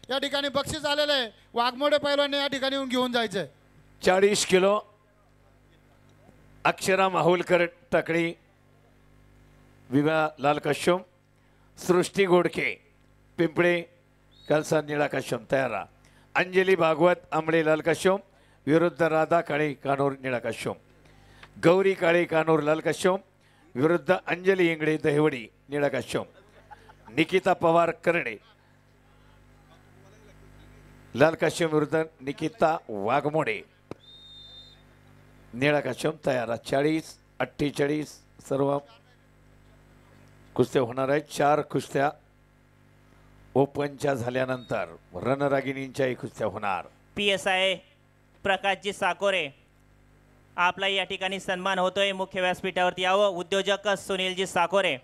या ठिकाणी बक्षीस आलेलं आहे. वाघमोडे पैलवानने या ठिकाणी येऊन घेऊन जायचंय. 40 किलो अक्षरा माहुलकर टाकळी, विवा लाल कश्यम, सृष्टी गोडके पिंपळे कलसा निळा कश्यम तयार राहा. अंजली भागवत आंबळे लाल कश्यम विरुद्ध राधा काळे कानूर निळा कश्यम. गौरी काळे कानूर लाल कश्यम विरुद्ध अंजली इंगळे दहिवडी निळा कश्यम. निकिता पवार करणे लाल कश्यम विरुद्ध निकिता वाघमोडे निळा कश्यम तयार. 40-48 सर्व कुस्त्या होणार आहेत. 4 कुस्त्या ओपनच्या झाल्यानंतर रणरागिणींच्याही कुस्त्या होणार. PSI प्रकाशजी साकोरे आपला या ठिकाणी सन्मान होतोय. मुख्य व्यासपीठावरती यावं. उद्योजक सुनीलजी साकोरे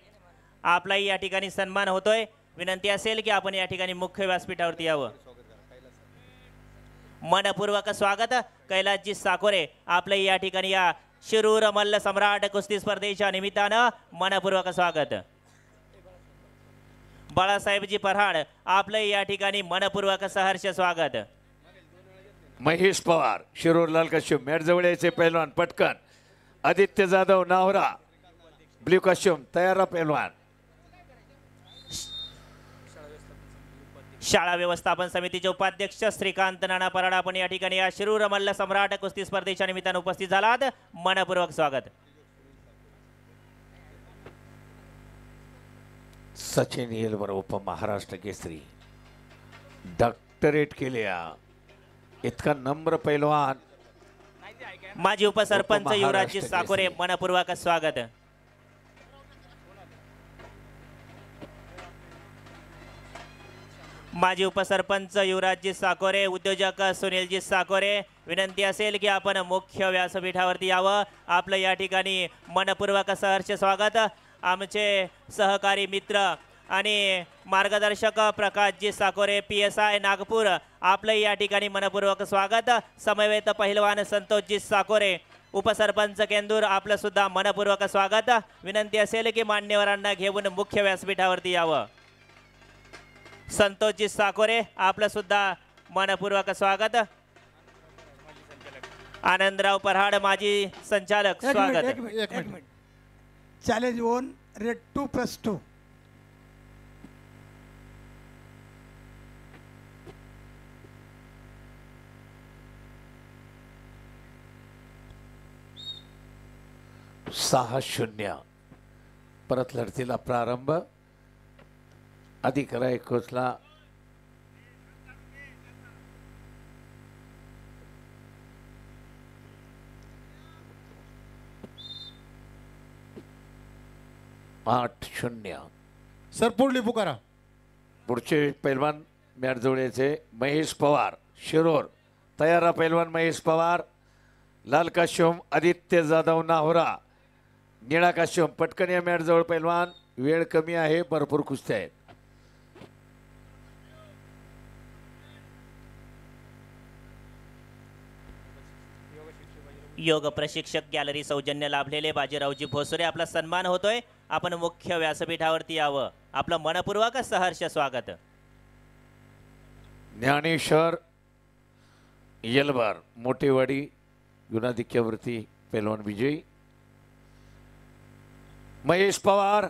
आपला या ठिकाणी सन्मान होतोय. विनंती असेल की आपण या ठिकाणी मुख्य व्यासपीठावरती यावं. मनपूर्वक स्वागत. कैलासजी साकोरे आपलं या ठिकाणी या शिरूर मल्ल सम्राट कुस्ती स्पर्धेच्या निमित्तानं मनपूर्वक स्वागत. बाळासाहेबजी पराड आपलं या ठिकाणी मनपूर्वक सहर्ष स्वागत. महेश पवार शिरूर लाल कश्यम मॅट जवळ यायचे पैलवान पटकन. आदित्य जाधव नावरा ब्ल्यू कश्यम तयार पैलवान. शाळा व्यवस्थापन समितीचे उपाध्यक्ष श्रीकांत नाना पराड आपण या ठिकाणी या शिरूर मल्ल सम्राट कुस्ती स्पर्धेच्या निमित्तानं उपस्थित झालात. मनपूर्वक स्वागत. सचिन येलवर उपमहाराष्ट्र केसरी डॉक्टरेट केल्या इतका नम्र पैलवान माजी उपसरपंच युवराजजी साकोरे मनपूर्वक स्वागत. माजी उपसरपंच युवराजजी साकोरे, उद्योजक सुनीलजी साकोरे विनंती असेल की आपण मुख्य व्यासपीठावरती यावं. आपलं या ठिकाणी मनपूर्वक सहर्ष स्वागत. आमचे सहकारी मित्र आणि मार्गदर्शक प्रकाशजी साकोरे PSI नागपूर आपलं या ठिकाणी मनपूर्वक स्वागत. समवेत पहिलवान संतोषजी साकोरे उपसरपंच केंदूर आपलं सुद्धा मनपूर्वक स्वागत. विनंती असेल की मान्यवरांना घेऊन मुख्य व्यासपीठावरती यावं. संतोषजी साकोरे आपलं सुद्धा मनपूर्वक स्वागत. आनंदराव पराड माजी संचालक स्वागत. एक मिनिट. Challenge 1 red 2+2. सहा 0 परत लढतीला प्रारंभ. अधिक कोचला आठ 0. सर पुढली पुकारा. पुढचे पैलवान मॅट जवळचे महेश पवार शिरोर तयार. पैलवान महेश पवार लाल काश्यम आदित्य जाधव नाहोरा निळा काश्यम पटकन या मॅट जवळ पैलवान. वेळ कमी आहे, भरपूर कुस्त्या आहेत. योग प्रशिक्षक गॅलरी सौजन्य लाभलेले बाजीरावजी भोसरे आपला सन्मान होतोय. आपण मुख्य व्यासपीठावरती यावं. आपलं मनपूर्वक सहर्ष स्वागत. ज्ञानेश्वर येलवार मोठेवाडी गुणाधिक्यावरती पैलवान विजयी. महेश पवार